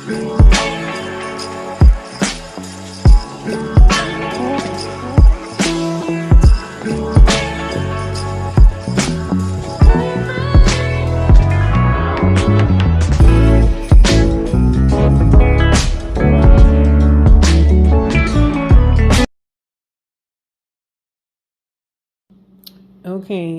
Okay,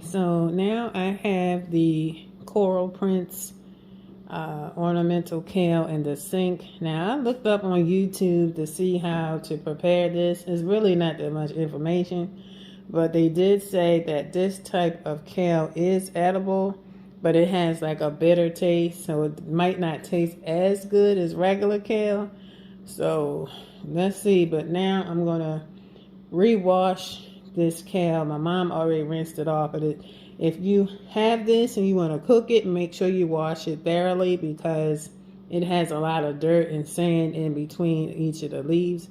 so now I have the coral prints ornamental kale in the sink. Now I looked up on YouTube to see how to prepare this. It's really not that much information, but they did say that this type of kale is edible, but it has like a bitter taste, so it might not taste as good as regular kale. So let's see, but now I'm gonna rewash this kale. My mom already rinsed it off, but if you have this and you want to cook it, make sure you wash it thoroughly because it has a lot of dirt and sand in between each of the leaves.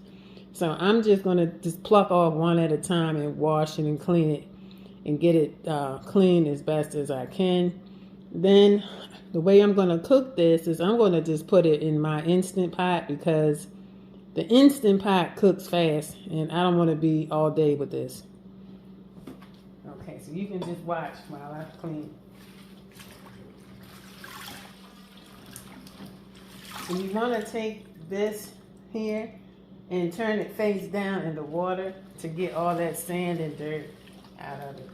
So I'm just going to just pluck off one at a time and wash it and clean it and get it clean as best as I can. Then the way I'm going to cook this is I'm going to just put it in my Instant Pot because the Instant Pot cooks fast and I don't want to be all day with this. Okay, so you can just watch while I clean. So you want to take this here and turn it face down in the water to get all that sand and dirt out of it.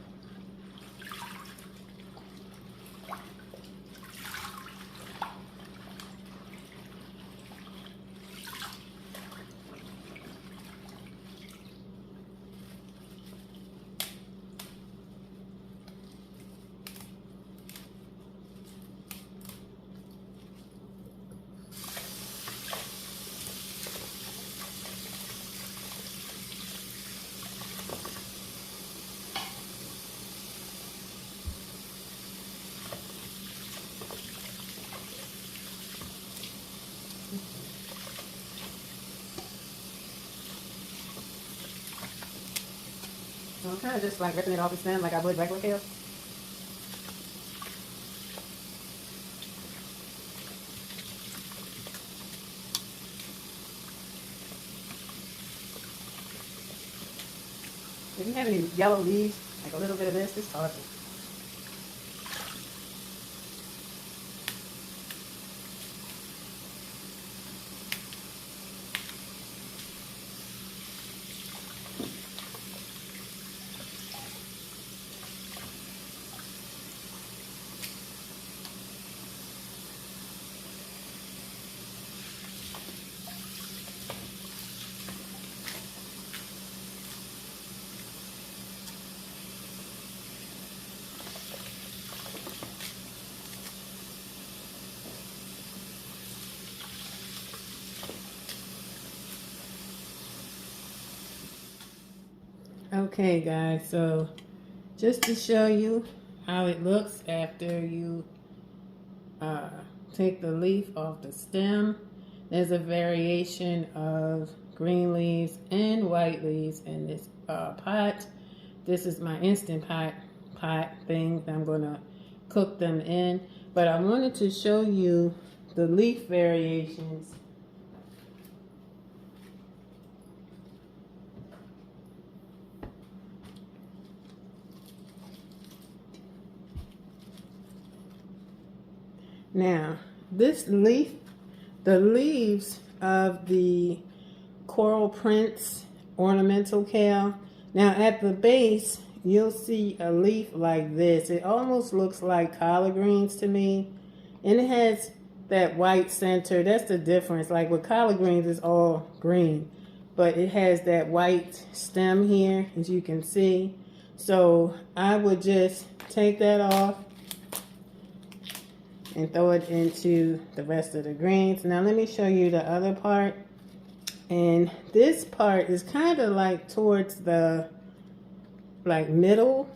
So I'm kind of just like ripping it off the stem like I would regular kale. If you have any yellow leaves, like a little bit of this, it's awesome. Okay guys, so just to show you how it looks after you take the leaf off the stem, there's a variation of green leaves and white leaves in this pot. This is my Instant pot thing that I'm going to cook them in, but I wanted to show you the leaf variations. Now, this leaf, the leaves of the coral prints ornamental kale, now at the base, you'll see a leaf like this. It almost looks like collard greens to me. And it has that white center. That's the difference. Like with collard greens, it's all green. But it has that white stem here, as you can see. So I would just take that off and throw it into the rest of the greens. Now let me show you the other part. And this part is kind of like towards the middle,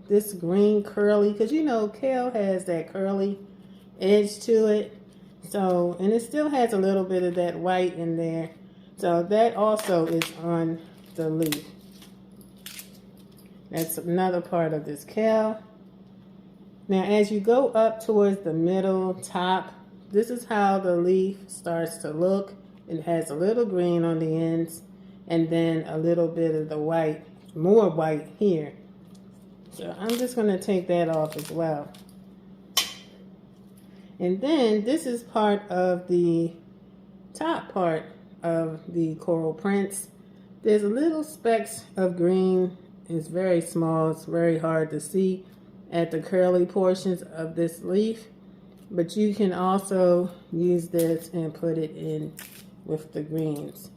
this green curly, because you know kale has that curly edge to it. So, and it still has a little bit of that white in there. So that also is on the leaf. That's another part of this kale. Now, as you go up towards the middle top this is how the leaf starts to look. It has a little green on the ends and then a little bit of the white, more white here. So I'm just going to take that off as well. And then this is part of the top part of the coral prints. There's a little specks of green. It's very small. It's very hard to see at the curly portions of this leaf. But you can also use this and put it in with the greens.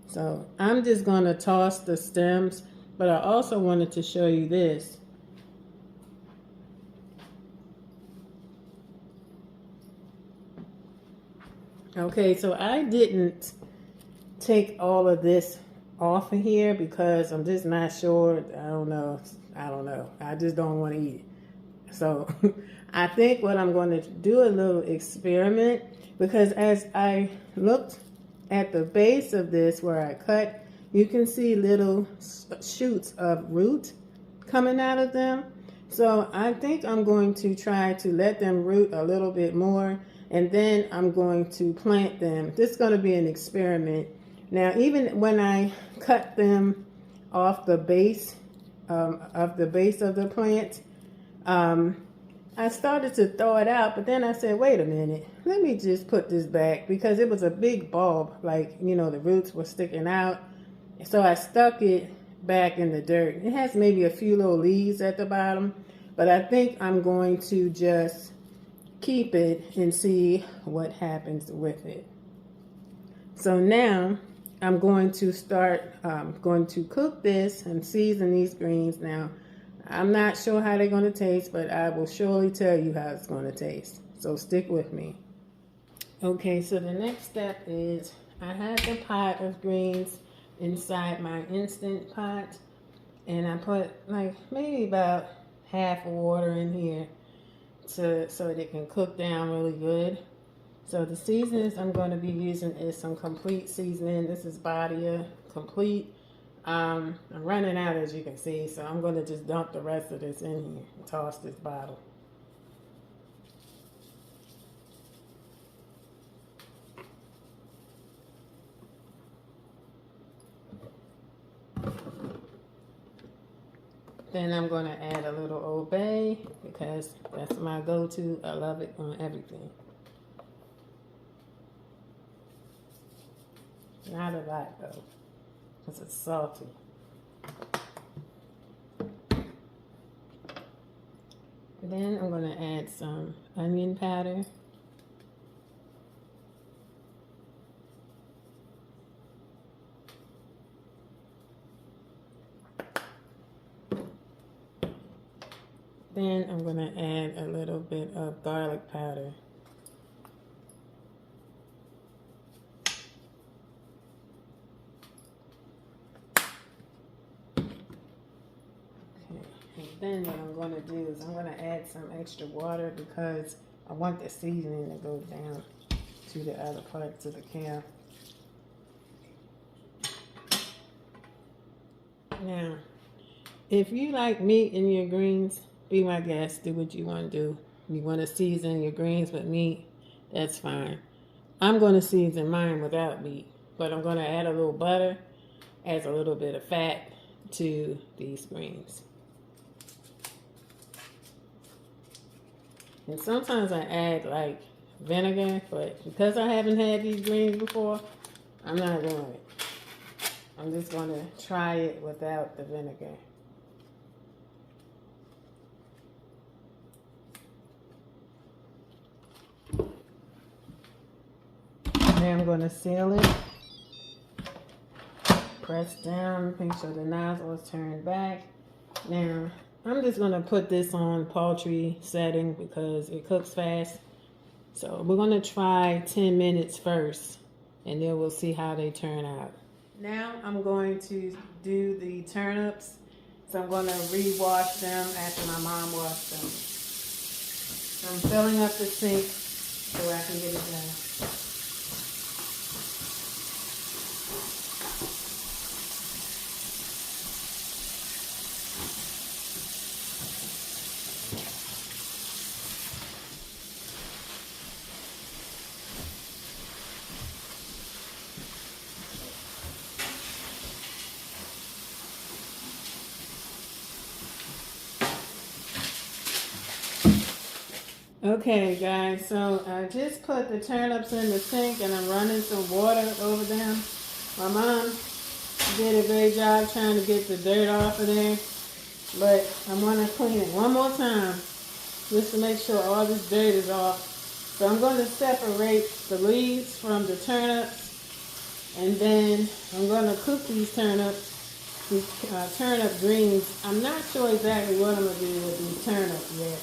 So I'm just going to toss the stems, but I also wanted to show you this. Okay, so I didn't take all of this off of here because I'm just not sure. I don't know. I just don't want to eat it. So I think what I'm going to do a little experiment, because as I looked at the base of this where I cut, you can see little shoots of root coming out of them. So I think I'm going to try to let them root a little bit more, and then I'm going to plant them. This is going to be an experiment. Now, even when I cut them off the base of the plant, I started to throw it out, but then I said, wait a minute, let me just put this back, because it was a big bulb, like, you know, the roots were sticking out. So I stuck it back in the dirt. It has maybe a few little leaves at the bottom, but I think I'm going to just keep it and see what happens with it. So now I'm going to start going to cook this and season these greens. Now, I'm not sure how they're going to taste, but I will surely tell you how it's going to taste. So stick with me. Okay, so the next step is I had the pot of greens inside my Instant Pot, and I put like maybe about half of water in here so that it can cook down really good. So the seasonings I'm going to be using is some complete seasoning. This is Badia Complete. I'm running out, as you can see, so I'm going to just dump the rest of this in here and toss this bottle. Then I'm going to add a little Old Bay because that's my go-to. I love it on everything. Not a lot though, because it's salty. Then I'm going to add some onion powder. Then I'm going to add a little bit of garlic powder. Then what I'm going to do is I'm going to add some extra water because I want the seasoning to go down to the other parts of the kale. Now, if you like meat in your greens, be my guest. Do what you want to do. You want to season your greens with meat, that's fine. I'm going to season mine without meat, but I'm going to add a little butter, adds a little bit of fat to these greens. And sometimes I add like vinegar, but because I haven't had these greens before, I'm not doing it. I'm just going to try it without the vinegar. Now I'm going to seal it. Press down, make sure the nozzle is turned back. Now, I'm just going to put this on poultry setting because it cooks fast. So we're going to try 10 minutes first, and then we'll see how they turn out. Now I'm going to do the turnips. So I'm going to re-wash them after my mom washed them. So I'm filling up the sink so I can get it done. Okay, guys, so I just put the turnips in the sink and I'm running some water over them. My mom did a great job trying to get the dirt off of there, but I'm going to clean it one more time just to make sure all this dirt is off. So I'm going to separate the leaves from the turnips, and then I'm going to cook these turnips, these turnip greens. I'm not sure exactly what I'm going to do with these turnips yet.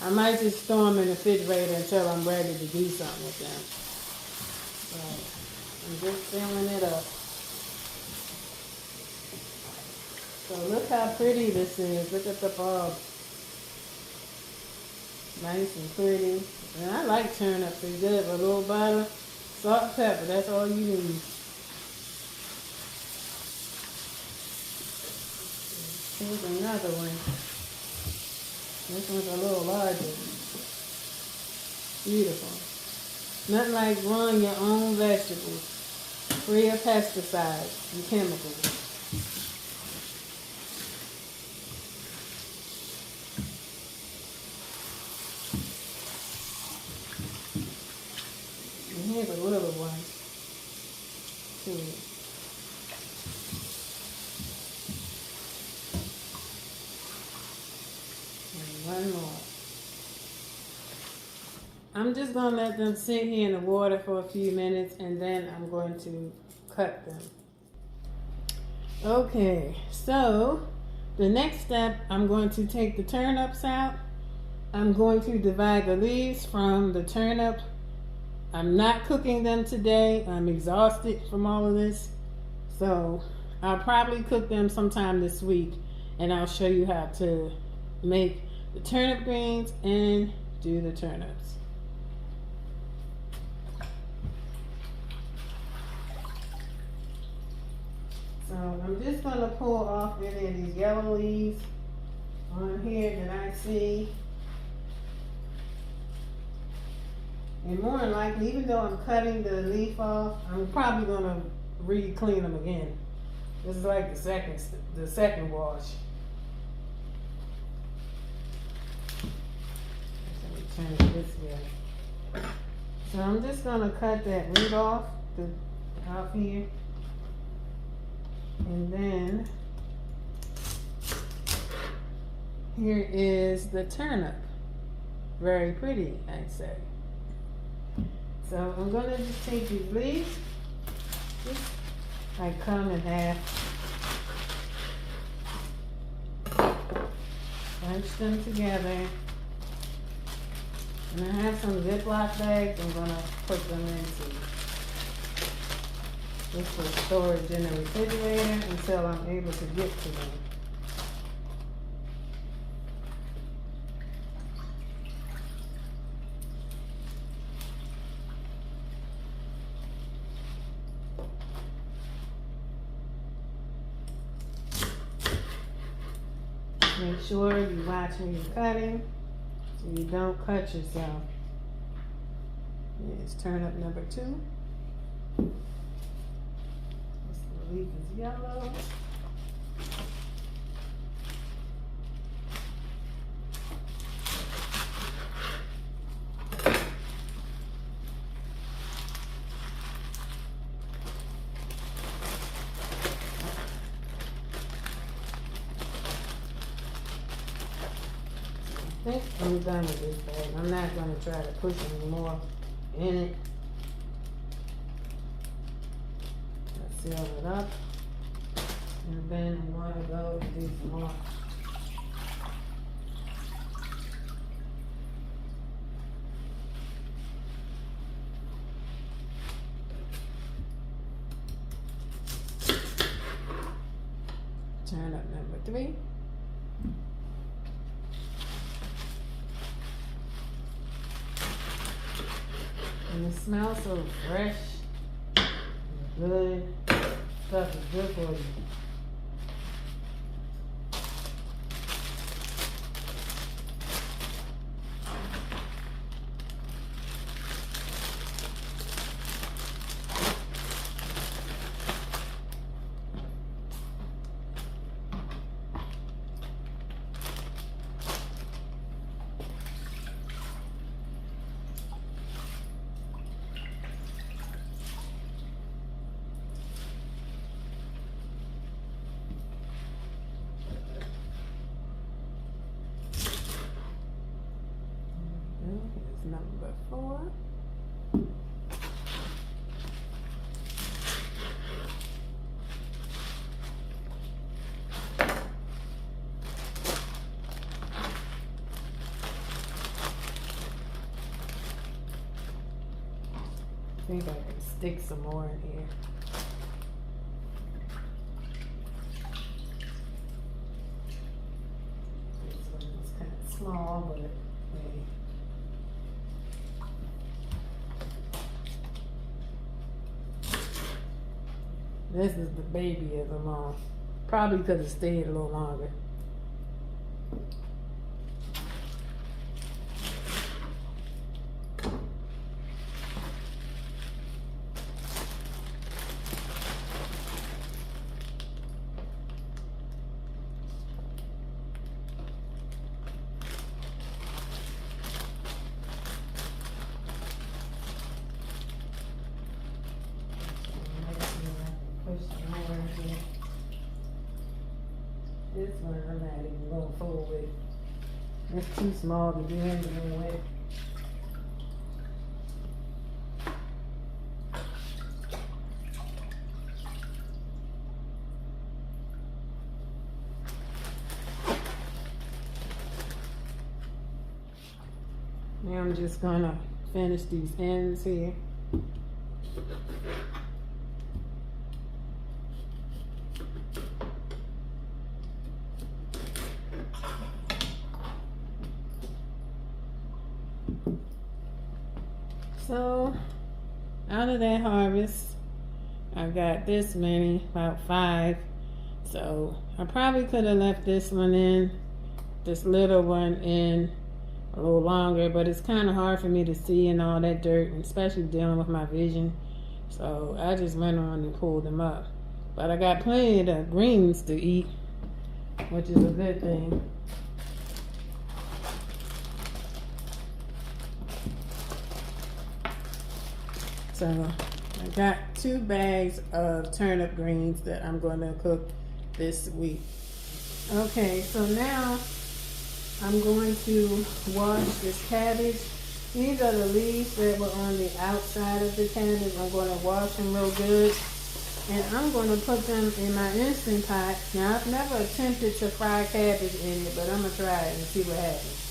I might just store them in the refrigerator until I'm ready to do something with them. So I'm just filling it up. So look how pretty this is. Look at the bulb. Nice and pretty. And I like turnips. They're good with a little butter, salt, pepper. That's all you need. Here's another one. This one's a little larger. Beautiful. Nothing like growing your own vegetables, free of pesticides and chemicals. And here's a little one, too. One more. I'm just going to let them sit here in the water for a few minutes and then I'm going to cut them. Okay, so the next step, I'm going to take the turnips out. I'm going to divide the leaves from the turnip. I'm not cooking them today. I'm exhausted from all of this. So I'll probably cook them sometime this week and I'll show you how to make the turnip greens and do the turnips. So I'm just going to pull off any of these yellow leaves on here that I see. And more than likely, even though I'm cutting the leaf off, I'm probably going to re-clean them again. This is like the second wash. Turn it this way. So I'm just going to cut that root off here. And then here is the turnip. Very pretty, I'd say. So I'm going to just take these leaves. I cut them in half. Bunch them together. And I have some Ziploc bags I'm going to put them into. This for storage in the refrigerator until I'm able to get to them. Make sure you watch when you're cutting so you don't cut yourself. Here's turnip number 2. This leaf is yellow. I think I'm done with this bag. I'm not going to try to push any more in it. Let's seal it up. And then I'm going to go do some more. Turnip number 3. And it smells so fresh and good. Stuff is good for you. for. I think I can stick some more in here. This one is kind of small, but hey. This is the baby of them all. Probably because it stayed a little longer. This one I'm not even going to fold with. It's too small to do anything with. Now I'm just going to finish these ends here. So out of that harvest, I got this many, about 5. So I probably could have left this one in, this little one in a little longer, but it's kind of hard for me to see in all that dirt, and especially dealing with my vision. So I just went on and pulled them up. But I got plenty of the greens to eat, which is a good thing. So I got 2 bags of turnip greens that I'm going to cook this week. Okay, so now I'm going to wash this cabbage. These are the leaves that were on the outside of the cabbage. I'm going to wash them real good. And I'm going to put them in my Instant Pot. Now, I've never attempted to fry cabbage in it, but I'm going to try it and see what happens.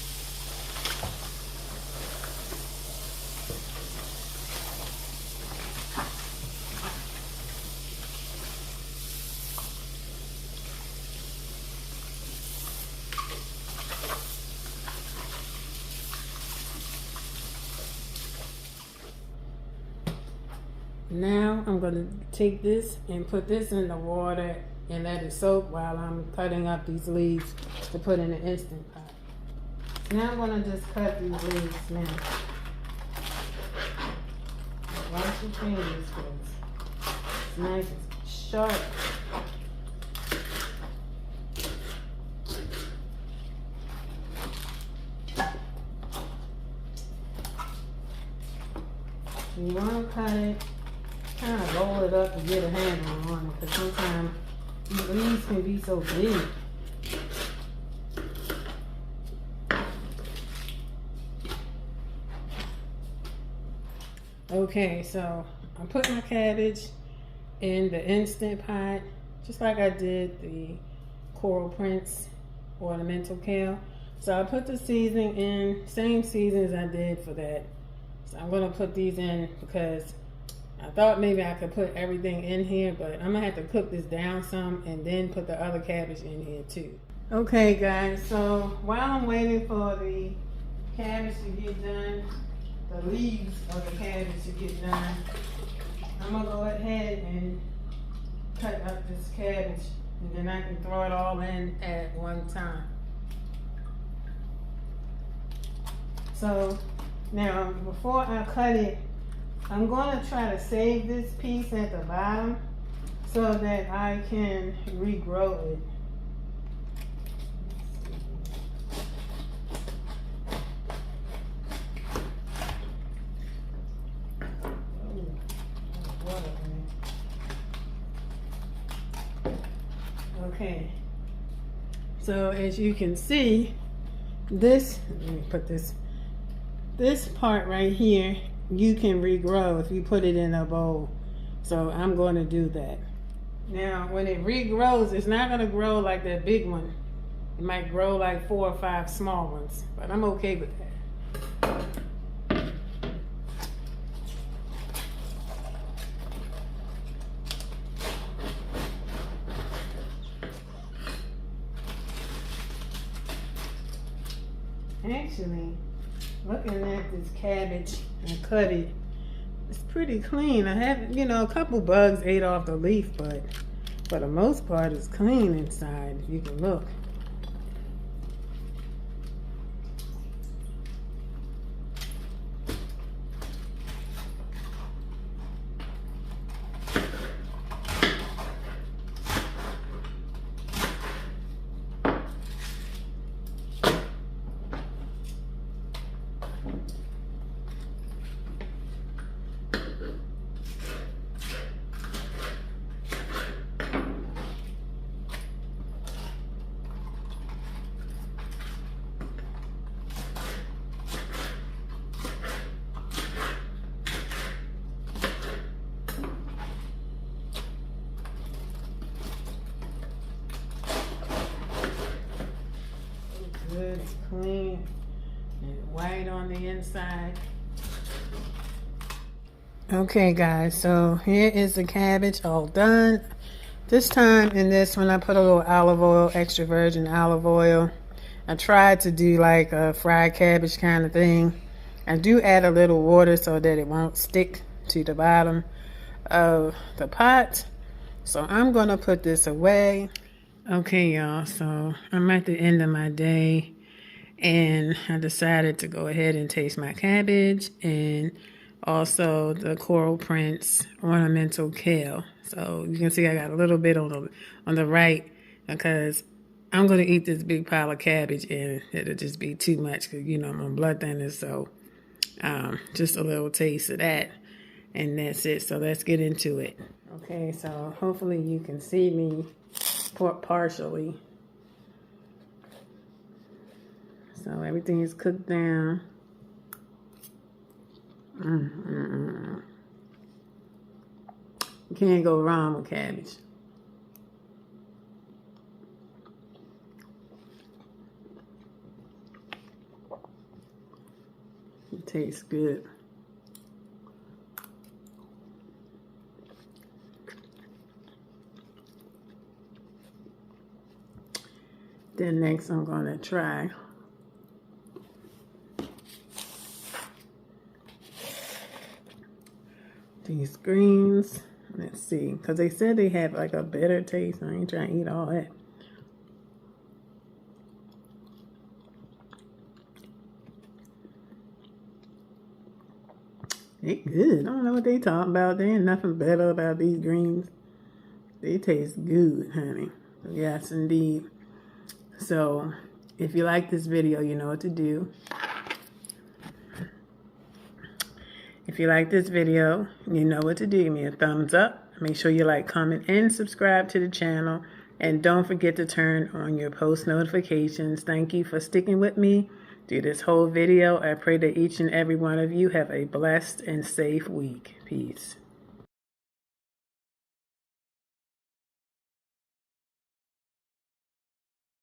Now I'm going to take this and put this in the water and let it soak while I'm cutting up these leaves to put in the Instant Pot. Now I'm going to just cut these leaves now. Wash your fingers, please. It's nice and sharp. You want to cut it, kind of roll it up to get a handle on it, because sometimes these leaves can be so big. Okay, so I put my cabbage in the Instant Pot, just like I did the Coral Prince Ornamental Kale. So I put the seasoning in, same seasoning as I did for that. So I'm going to put these in because I thought maybe I could put everything in here, but I'm going to have to cook this down some and then put the other cabbage in here too. Okay guys, so while I'm waiting for the cabbage to get done, the leaves of the cabbage to get done, I'm going to go ahead and cut up this cabbage and then I can throw it all in at one time. So now before I cut it, I'm going to try to save this piece at the bottom so that I can regrow it. Okay, so as you can see, this, let me put this this part right here, you can regrow if you put it in a bowl. So I'm going to do that. Now, when it regrows, it's not going to grow like that big one. It might grow like 4 or 5 small ones, but I'm okay with that. Actually, looking at this cabbage and cut it, it's pretty clean. I have, a couple bugs ate off the leaf, but for the most part, it's clean inside, if you can look. Good, it's clean and white on the inside. Okay guys, so here is the cabbage all done. This time in this one I put a little olive oil, extra virgin olive oil. I tried to do like a fried cabbage kind of thing. I do add a little water so that it won't stick to the bottom of the pot. So I'm gonna put this away. Okay y'all, so I'm at the end of my day and I decided to go ahead and taste my cabbage and also the Coral Prince Ornamental Kale. So you can see I got a little bit on the right because I'm going to eat this big pile of cabbage and it'll just be too much because I'm on blood thinner. So just a little taste of that and that's it. So let's get into it. Okay, so hopefully you can see me partially. So everything is cooked down. You can't go wrong with cabbage. It tastes good. Then next I'm gonna try these greens. Let's see, because they said they have like a better taste. I ain't trying to eat all that. They good. I don't know what they talking about. There ain't nothing better about these greens. They taste good, honey. Yes, indeed. So, if you like this video, you know what to do. If you like this video, you know what to do. Give me a thumbs up. Make sure you like, comment, and subscribe to the channel. And don't forget to turn on your post notifications. Thank you for sticking with me through this whole video. I pray that each and every one of you have a blessed and safe week. Peace.